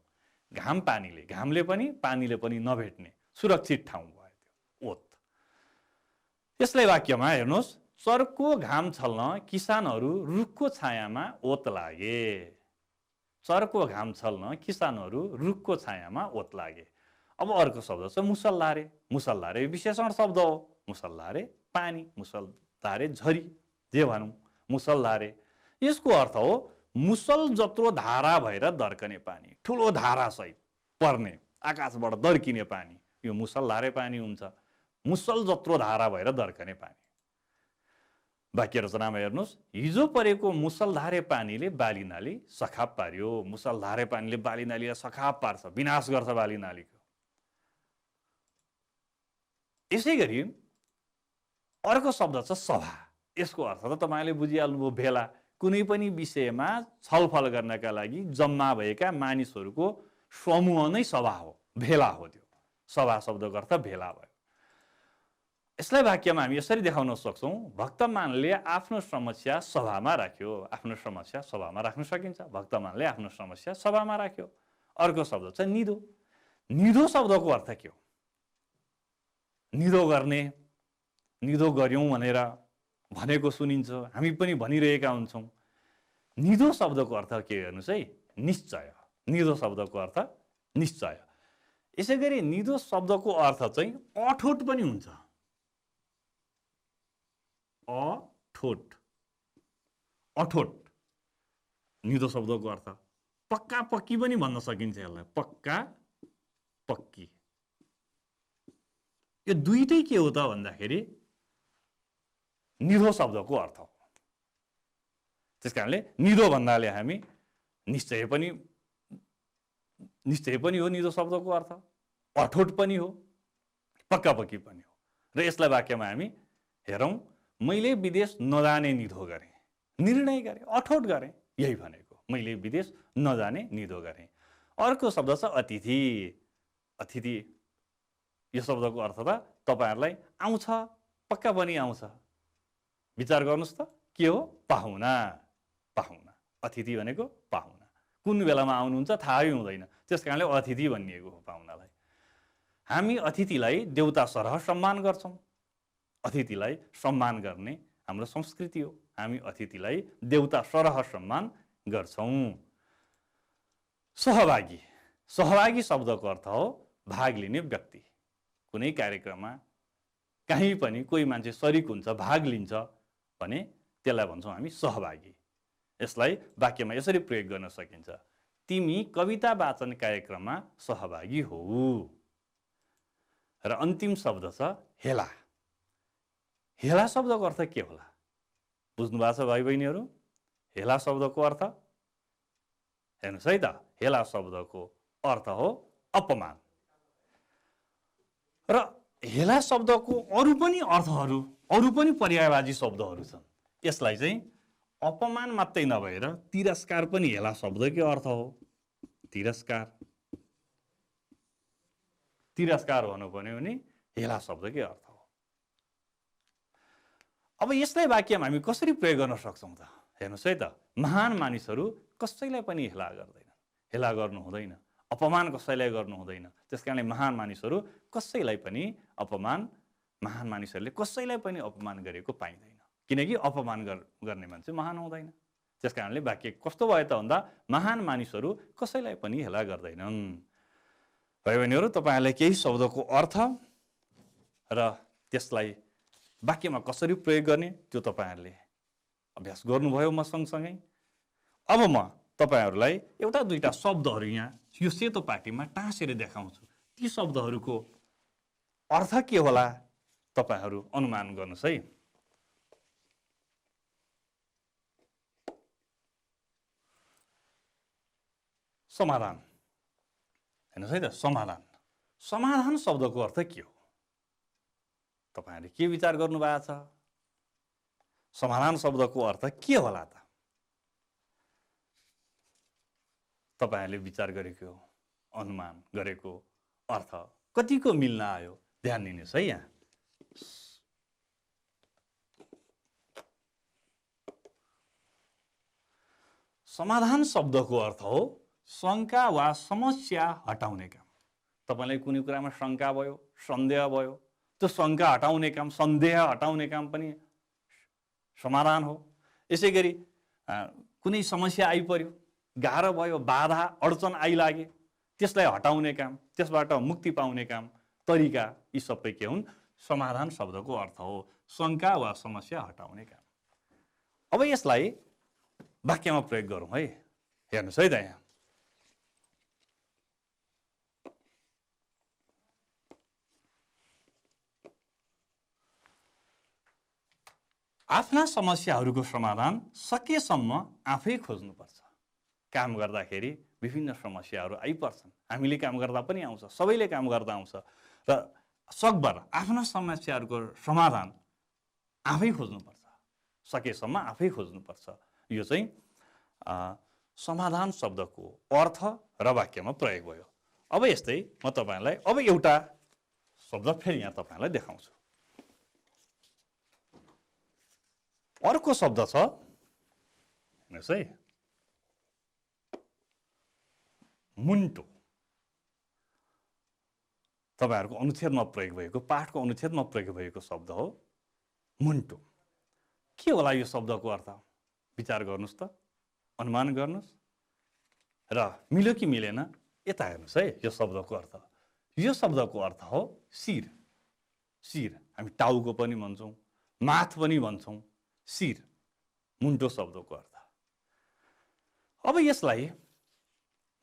घामले पनि पानीले पनि नभेट्ने सुरक्षित ठाउँ भयो त्यो ओत। यसलाई वाक्यमा हेर्नुहोस्, चर्को घाम छल्न किसानहरू रुखको छायामा ओत लागे। चर्को घाम छल्न किसानहरू रुखको छायामा ओत लागे। अब अर्को शब्द छ मुसलधारे। मुसलधारे विशेषण शब्द हो। मुसलधारे पानी, मुसलधारे झरी, जे भनौँ मुसलधारे। यसको अर्थ हो मुसल जत्रो धारा भएर दर्कने पानी, ठुलो धारासहित पर्ने, आकाशबाट दर्किने पानी, यो मुसलधारे पानी हुन्छ। मुसल जत्रो धारा भएर दर्कने पानी। वाक्य रचनामा हेर्नुहोस्, हिजो परेको मुसलधारे पानीले बालीनाली सखाप पार्यो। मुसलधारे पानीले बालीनालीलाई सखाप पार्छ, विनाश गर्छ बालीनालीको। यसै गरी अर्को शब्द छ सभा। यसको अर्थ त तपाईँले बुझिहाल्नुभयो, भेला। कुनै पनि विषयमा छलफल गर्नका लागि जम्मा भएका मानिसहरूको समूह नै सभा हो, भेला हो। त्यो सभा शब्दको अर्थ भेला भयो। यसलाई वाक्यमा हामी यसरी देखाउन सक्छौँ, भक्तमानले आफ्नो समस्या सभामा राख्यो। आफ्नो समस्या सभामा राख्न सकिन्छ। भक्तमानले आफ्नो समस्या सभामा राख्यो। अर्को शब्द छ निधो। निधो शब्दको अर्थ के हो? निधो गर्ने, निधो गर्यौँ भनेर भनेको सुनिन्छ, हामी पनि भनिरहेका हुन्छौँ। निधो शब्दको अर्थ के हेर्नुहोस् है, निश्चय। निधो शब्दको अर्थ निश्चय। यसै गरी निधो शब्दको अर्थ चाहिँ अठोट पनि हुन्छ। अठोट, अठोट निधो शब्दको अर्थ। पक्का पक्की पनि भन्न सकिन्छ यसलाई, पक्का पक्की। यो दुईटै के हो त भन्दाखेरि निधो शब्दको अर्थ हो। त्यसकारणले निधो भन्नाले हामी निश्चय पनि हो निधो शब्दको अर्थ, अठोट पनि हो, पक्का पक्की पनि हो। र यसलाई वाक्यमा हामी हेरौँ, मैले विदेश नजाने निधो गरेँ, निर्णय गरेँ, अठोट गरेँ, यही भनेको, मैले विदेश नजाने निधो गरेँ। अर्को शब्द छ अतिथि। अतिथि यो शब्दको अर्थ त तपाईँहरूलाई आउँछ, पक्का पनि आउँछ। विचार गर्नुहोस् त, के हो? पाहुना। पाहुना, अतिथि भनेको पाहुना। कुन बेलामा आउनुहुन्छ थाहै हुँदैन, त्यस कारणले अतिथि भनिएको हो पाहुनालाई। हामी अतिथिलाई देउता सरह सम्मान गर्छौँ। अतिथिलाई सम्मान गर्ने हाम्रो संस्कृति हो। हामी अतिथिलाई देउता सरह सम्मान गर्छौँ। सहभागी। सहभागी शब्दको अर्थ हो भाग लिने व्यक्ति। कुनै कार्यक्रममा कहीँ पनि कोही मान्छे सरिक हुन्छ, भाग लिन्छ भने त्यसलाई भन्छौँ हामी सहभागी। यसलाई वाक्यमा यसरी प्रयोग गर्न सकिन्छ, तिमी कविता वाचन कार्यक्रममा सहभागी हौ। र अन्तिम शब्द छ हेला। हेला शब्दको अर्थ के होला? बुझ्नु भएको छ भाइ बहिनीहरू? हेला शब्दको अर्थ हेर्नुहोस् है त, हेला शब्दको अर्थ हो अपमान। र हेला शब्दको अरू पनि अर्थहरू, अरू पनि पर्यायवाची शब्दहरू छन्। यसलाई चाहिँ अपमान मात्रै नभएर तिरस्कार पनि हेला शब्दकै अर्थ हो। तिरस्कार, तिरस्कार भन्नुपर्ने भने हेला शब्दकै अर्थ हो। अब यसलाई वाक्यमा हामी कसरी प्रयोग गर्न सक्छौँ त? हेर्नुहोस् है त, महान मानिसहरू कसैलाई पनि हेला गर्दैनन्, हेला गर्नु हुँदैन, अपमान कसैलाई गर्नु हुँदैन। त्यसकारणले महान मानिसहरू कसैलाई पनि महान मानिसहरूले कसैलाई पनि अपमान गरेको पाइँदैन, किनकि अपमान गर्ने मान्छे महान हुँदैन। त्यसकारणले वाक्य कस्तो भयो त भन्दा, महान मानिसहरू कसैलाई पनि हेला गर्दैनन्। भाइ बहिनीहरू, तपाईँहरूलाई केही शब्दको अर्थ र त्यसलाई वाक्यमा कसरी प्रयोग गर्ने त्यो तपाईँहरूले अभ्यास गर्नुभयो म सँगसँगै। अब म तपाईँहरूलाई एउटा दुईटा शब्दहरू यहाँ यो सेतो पाटीमा टाँसेर देखाउँछु। ती शब्दहरूको अर्थ के होला तपाईँहरू अनुमान गर्नुहोस् है। समाधान। हेर्नुहोस् है त, समाधान। समाधान शब्दको अर्थ के हो? तपाईँहरूले के विचार गर्नुभएको छ? समाधान शब्दको अर्थ के होला त? तपाईँहरूले विचार गरेको, अनुमान गरेको अर्थ कतिको मिल्न आयो? ध्यान दिनुहोस् है यहाँ। समाधान शब्दको अर्थ हो शङ्का वा समस्या हटाउने काम। तपाईँलाई कुनै कुरामा शङ्का भयो, सन्देह भयो, त्यो शङ्का हटाउने काम, सन्देह हटाउने काम पनि समाधान हो। यसै गरी कुनै समस्या आइपर्यो, गाह्रो भयो, बाधा अडचन आइलागे, त्यसलाई हटाउने काम, त्यसबाट मुक्ति पाउने काम, तरिका, यी सबै के हुन्? समाधान शब्दको अर्थ हो शङ्का वा समस्या हटाउने काम। अब यसलाई वाक्यमा प्रयोग गरौँ है। हेर्नुहोस् है त यहाँ, आफ्ना समस्याहरूको समाधान सकेसम्म आफै खोज्नुपर्छ। काम गर्दाखेरि विभिन्न समस्याहरू आइपर्छन्, हामीले काम गर्दा पनि आउँछ, सबैले काम गर्दा आउँछ, र सकभर आफ्ना समस्याहरूको समाधान आफै खोज्नुपर्छ, सकेसम्म आफै खोज्नुपर्छ। यो चाहिँ समाधान शब्दको अर्थ र वाक्यमा प्रयोग भयो। अब यस्तै म तपाईँलाई अब एउटा शब्द फेरि यहाँ तपाईँलाई देखाउँछु। अर्को शब्द छ, हेर्नुहोस् है, मुन्टो। तपाईँहरूको अनुच्छेदमा प्रयोग भएको, पाठको अनुच्छेदमा प्रयोग भएको शब्द हो मुन्टो। के होला यो शब्दको अर्थ? विचार गर्नुहोस् त, अनुमान गर्नुहोस् र मिल्यो कि मिलेन यता हेर्नुहोस् है। यो शब्दको अर्थ, यो शब्दको अर्थ हो शिर। शिर हामी टाउको पनि भन्छौँ, माथ पनि भन्छौँ, शिर, मुन्टो शब्दको अर्थ। अब यसलाई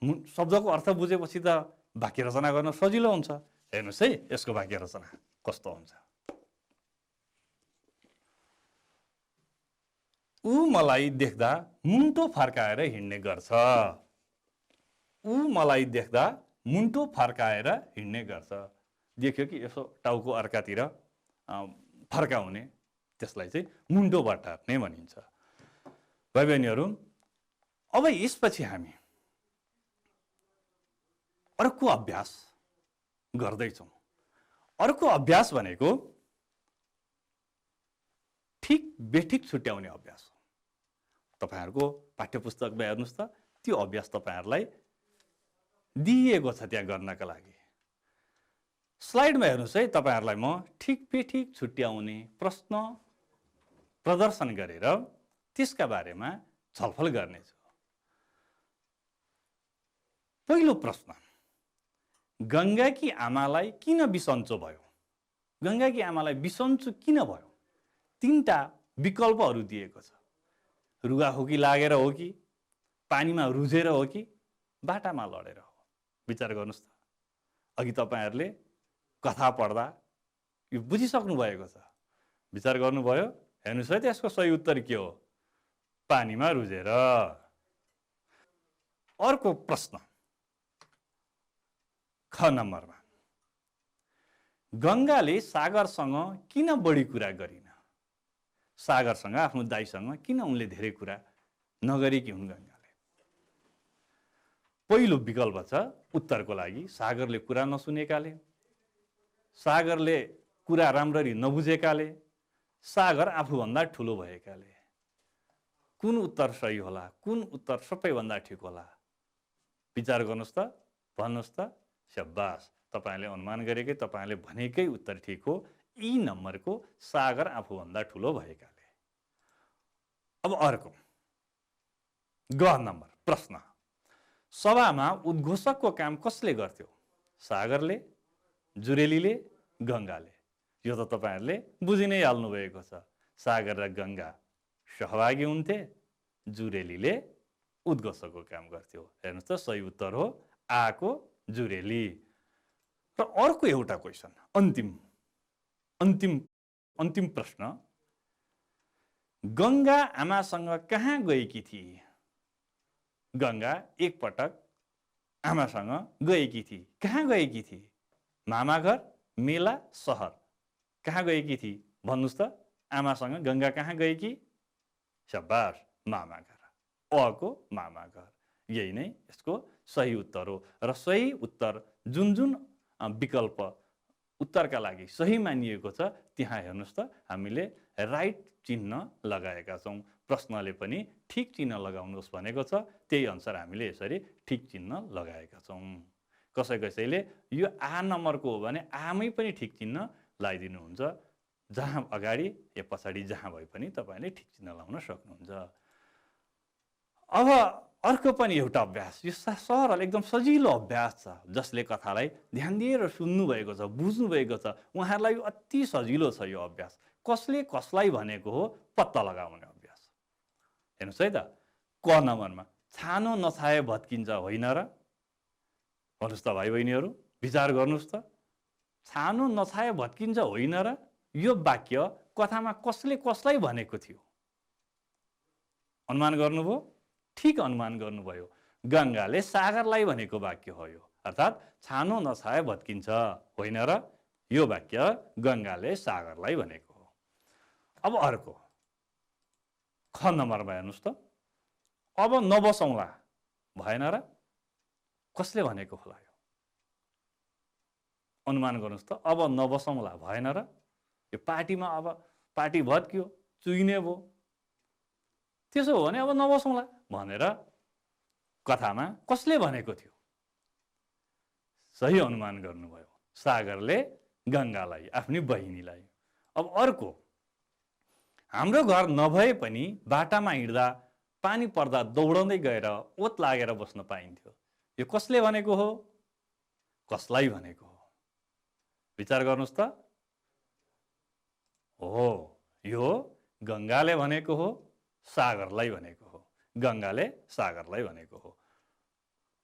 शब्दको अर्थ बुझेपछि त वाक्य रचना गर्न सजिलो हुन्छ। हेर्नुहोस् है यसको वाक्य रचना कस्तो हुन्छ। ऊ मलाई देख्दा मुन्टो फर्काएर हिँड्ने गर्छ। ऊ मलाई देख्दा मुन्टो फर्काएर हिँड्ने गर्छ। देख्यो कि यसो टाउको अर्कातिर फर्काउने, त्यसलाई चाहिँ मुन्टो बटार्ने भनिन्छ। भाइ बहिनीहरू, अब यसपछि हामी अर्को अभ्यास गर्दैछौँ। अर्को अभ्यास भनेको ठिक बेठिक छुट्याउने अभ्यास हो। तपाईँहरूको पाठ्यपुस्तकमा हेर्नुहोस् त, त्यो अभ्यास तपाईँहरूलाई दिइएको छ त्यहाँ गर्नका लागि। स्लाइडमा हेर्नुहोस् है, तपाईँहरूलाई म ठिक बेठिक छुट्याउने प्रश्न प्रदर्शन गरेर त्यसका बारेमा छलफल गर्नेछु। पहिलो प्रश्न, गङ्गाकी आमालाई किन बिसन्चो भयो? गङ्गाकी आमालाई बिसन्चो किन भयो? तीनटा विकल्पहरू दिएको छ। रुगाखोकी लागेर हो कि, पानीमा रुझेर हो कि, बाटामा लडेर हो? विचार गर्नुहोस् त। अघि तपाईँहरूले कथा पढ्दा यो बुझिसक्नु भएको छ, विचार गर्नुभयो। हेर्नुहोस् है, त्यसको सही उत्तर के हो? पानीमा रुझेर। अर्को प्रश्न, ख नम्बरमा, गङ्गाले सागरसँग किन बढी कुरा गरिन? सागरसँग, आफ्नो दाइसँग किन उनले धेरै कुरा नगरेकी हुन् गङ्गाले? पहिलो विकल्प छ उत्तरको लागि, सागरले कुरा नसुनेकाले, सागरले कुरा राम्ररी नबुझेकाले, सागर आफूभन्दा ठुलो भएकाले। कुन उत्तर सही होला? कुन उत्तर सबैभन्दा ठिक होला? विचार गर्नुहोस् त, भन्नुहोस् त। स्याबास, तपाईँले अनुमान गरेकै, तपाईँले भनेकै उत्तर ठिक हो। ई नम्बरको सागर आफूभन्दा ठुलो भएकाले। अब अर्को ग नम्बर प्रश्न, सभामा उद्घोषकको काम कसले गर्थ्यो? सागरले, जुरेलीले, गङ्गाले? यो त तपाईँहरूले बुझि नै हाल्नु भएको छ। सागर र गङ्गा सहभागी हुन्थे, जुरेलीले उद्घोषकको काम गर्थ्यो। हेर्नुहोस् त, सही उत्तर हो आको जुरेली। र अर्को एउटा क्वेसन, अन्तिम प्रश्न, गङ्गा आमासँग कहाँ गएकी थिए? गङ्गा एकपटक आमासँग गएकी थिए। कहाँ गएकी थिए? मामा घर, मेला, सहर? कहाँ गएकी थिए भन्नुहोस् त? आमासँग गङ्गा कहाँ गएकी? शाबास, मामा घर। अको मामा घर। यही नै यसको सही उत्तर हो। र सही उत्तर जुन जुन विकल्प उत्तरका लागि सही मानिएको छ त्यहाँ हेर्नुहोस् त, हामीले राइट चिन्ह लगाएका छौँ। प्रश्नले पनि ठिक चिन्ह लगाउनुहोस् भनेको छ। त्यही अनुसार हामीले यसरी ठिक चिन्ह लगाएका छौँ। कसैले यो आ नम्बरको हो भने आमै पनि ठिक चिन्ह लगाइदिनुहुन्छ। जहाँ अगाडि या पछाडि जहाँ भए पनि तपाईँले ठिक चिन्ह लगाउन सक्नुहुन्छ। अब अर्को पनि एउटा अभ्यास, यो सरल एकदम सजिलो अभ्यास छ, जसले कथालाई ध्यान दिएर सुन्नुभएको छ, बुझ्नुभएको छ, उहाँहरूलाई अति सजिलो छ यो अभ्यास। कसले कसलाई भनेको हो पत्ता लगाउने अभ्यास। हेर्नुहोस् है त, क नम्बरमा छानो नछाए भत्किन्छ होइन र? भन्नुहोस् त भाइ बहिनीहरू, विचार गर्नुहोस् त। छानो नछाए भत्किन्छ होइन र? यो वाक्य कथामा कसले कसलाई भनेको थियो? अनुमान गर्नुभयो? ठिक अनुमान गर्नुभयो। गङ्गाले सागरलाई भनेको वाक्य हो यो। अर्थात् छानो नछाए भत्किन्छ होइन र? यो वाक्य गङ्गाले सागरलाई भनेको हो। अब अर्को ख नम्बरमा हेर्नुहोस् त, अब नबसौँला भएन र? कसले भनेको होला यो? अनुमान गर्नुहोस् त। अब नबसौँला भएन र? यो पार्टीमा अब पार्टी भत्कियो, चुइने भयो। त्यसो हो भने अब नबसौँला भनेर कथामा कसले भनेको थियो? सही अनुमान गर्नुभयो, सागरले गङ्गालाई, आफ्नी बहिनीलाई। अब अर्को, हाम्रो घर नभए पनि बाटामा हिँड्दा पानी पर्दा दौडँदै गएर ओत लागेर बस्न पाइन्थ्यो। यो कसले भनेको हो? कसलाई भनेको हो? विचार गर्नुहोस् त। हो, यो गङ्गाले भनेको हो, सागरलाई भनेको हो। गङ्गाले सागरलाई भनेको हो।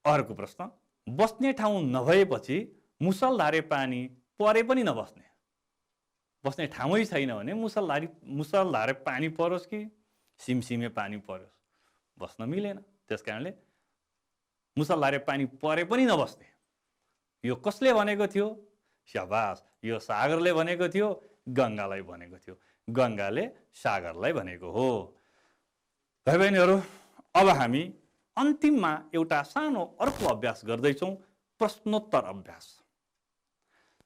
अर्को प्रश्न, बस्ने ठाउँ नभएपछि मुसलधारे पानी परे पनि नबस्ने। बस्ने ठाउँै छैन भने मुसलधारे पानी परोस् कि सिमसिमे पानी परोस्, बस्न मिलेन। त्यस कारणले मुसलधारे पानी परे पनि नबस्ने। यो कसले भनेको थियो? शाबास, यो सागरले भनेको थियो, गङ्गालाई भनेको थियो। गङ्गाले सागरलाई भनेको हो। भाइ बहिनीहरू, अब हामी अन्तिममा एउटा सानो अर्को अभ्यास गर्दैछौँ, प्रश्नोत्तर अभ्यास।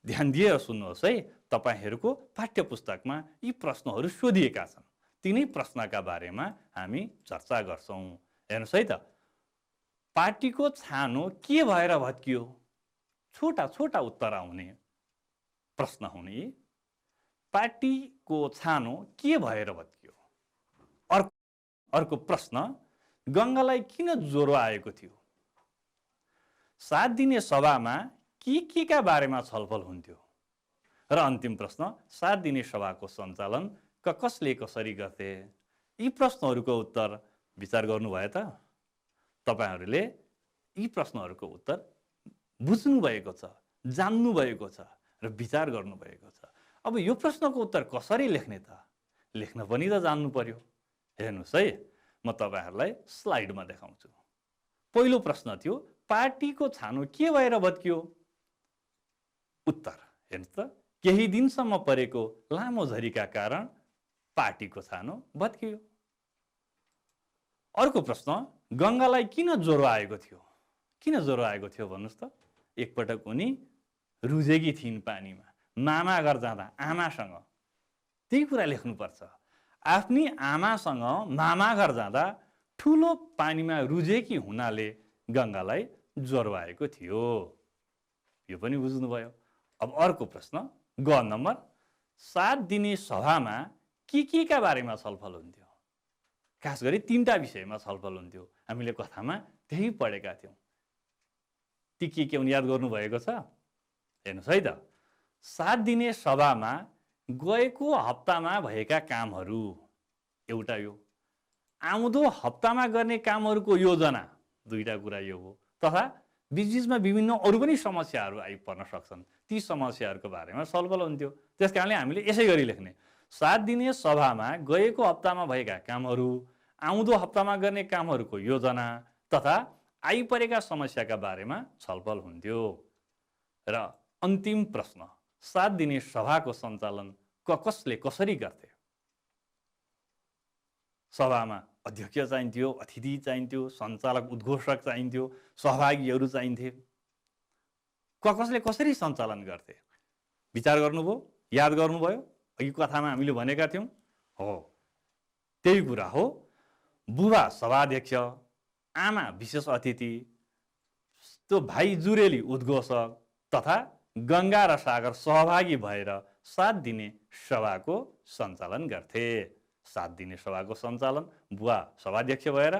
ध्यान दिएर सुन्नुहोस् है। तपाईँहरूको पाठ्य पुस्तकमा यी प्रश्नहरू सोधिएका छन्। तिनै प्रश्नका बारेमा हामी चर्चा गर्छौँ। हेर्नुहोस् है त, पार्टीको छानो के भएर भत्कियो? छोटा छोटा उत्तर आउने प्रश्न हुने। पार्टीको छानो के भएर भत्कियो? अर्को प्रश्न, गङ्गालाई किन ज्वरो आएको थियो? 7 दिने सभामा के का बारेमा छलफल हुन्थ्यो? र अन्तिम प्रश्न, 7 दिने सभाको सञ्चालन कसले कसरी गर्थे? यी प्रश्नहरूको उत्तर विचार गर्नुभयो त? तपाईँहरूले यी प्रश्नहरूको उत्तर बुझ्नुभएको छ, जान्नुभएको छ र विचार गर्नुभएको छ। अब यो प्रश्नको उत्तर कसरी लेख्ने त? लेख्न पनि त जान्नु पर्यो। हेर्नुहोस् है, म तपाईँहरूलाई स्लाइडमा देखाउँछु। पहिलो प्रश्न थियो, पार्टीको छानो के भएर भत्कियो? उत्तर हेर्नुहोस् त, केही दिनसम्म परेको लामो झरीका कारण पार्टीको छानो भत्कियो। अर्को प्रश्न, गङ्गालाई किन ज्वरो आएको थियो? किन ज्वरो आएको थियो भन्नुहोस् त? एकपटक उनी रुझेकी थिइन् पानीमा, मामा घर जाँदा आमासँग। त्यही कुरा लेख्नुपर्छ। आफ्नी आमासँग मामा घर जाँदा ठुलो पानीमा रुझेकी हुनाले गङ्गालाई ज्वरो आएको थियो। यो पनि बुझ्नुभयो। अब अर्को प्रश्न, ग नम्बर, 7 दिने सभामा के का बारेमा छलफल हुन्थ्यो? खास गरी 3टा विषयमा छलफल हुन्थ्यो। हामीले कथामा त्यही पढेका थियौँ। ती के हुन् याद गर्नुभएको छ? हेर्नुहोस् है त, 7 दिने सभामा गएको हप्तामा भएका कामहरू एउटा यो, आउँदो हप्तामा गर्ने कामहरूको योजना, 2टा कुरा यो हो, तथा बिचबिचमा विभिन्न अरू पनि समस्याहरू आइपर्न सक्छन्। ती समस्याहरूको बारेमा छलफल हुन्थ्यो। त्यस कारणले हामीले यसै गरी लेख्ने, 7 दिने सभामा गएको हप्तामा भएका कामहरू, आउँदो हप्तामा गर्ने कामहरूको योजना तथा आइपरेका समस्याका बारेमा छलफल हुन्थ्यो। र अन्तिम प्रश्न, 7 दिने सभाको सञ्चालन कसले कसरी गर्थे? सभामा अध्यक्ष चाहिन्थ्यो, अतिथि चाहिन्थ्यो, सञ्चालक उद्घोषक चाहिन्थ्यो, सहभागीहरू चाहिन्थे। कसले कसरी सञ्चालन गर्थे? विचार गर्नुभयो? याद गर्नुभयो? अघि कथामा हामीले भनेका थियौँ। हो, त्यही कुरा हो। बुबा सभाध्यक्ष, आमा विशेष अतिथि, त्यो भाइ जुरेली उद्घोषक तथा गङ्गा र सागर सहभागी भएर 7 दिने सभाको सञ्चालन गर्थे। 7 दिने सभाको सञ्चालन बुवा सभाध्यक्ष भएर,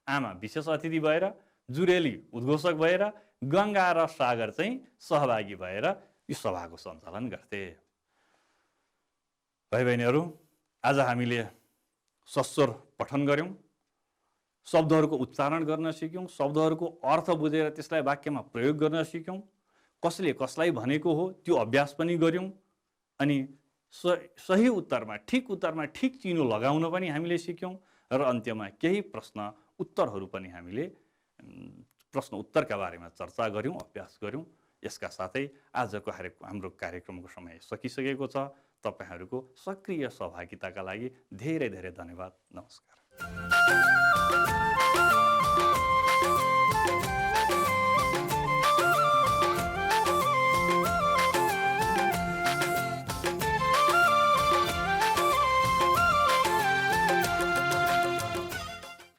आमा विशेष अतिथि भएर, जुरेली उद्घोषक भएर, गङ्गा र सागर चाहिँ सहभागी भएर यो सभाको सञ्चालन गर्थे। भाइ बहिनीहरू, आज हामीले सस्वर पठन गऱ्यौँ, शब्दहरूको उच्चारण गर्न सिक्यौँ, शब्दहरूको अर्थ बुझेर त्यसलाई वाक्यमा प्रयोग गर्न सिक्यौँ, कसले कसलाई भनेको हो त्यो अभ्यास पनि गऱ्यौँ, अनि सही उत्तरमा ठिक चिनो लगाउन पनि हामीले सिक्यौँ, र अन्त्यमा केही प्रश्न उत्तरहरू पनि हामीले प्रश्न उत्तरका बारेमा चर्चा गऱ्यौँ, अभ्यास गऱ्यौँ। यसका साथै आजको हाम्रो कार्यक्रमको समय सकिसकेको छ। तपाईहरूको सक्रिय सहभागिताका लागि धेरै धेरै धन्यवाद। नमस्कार।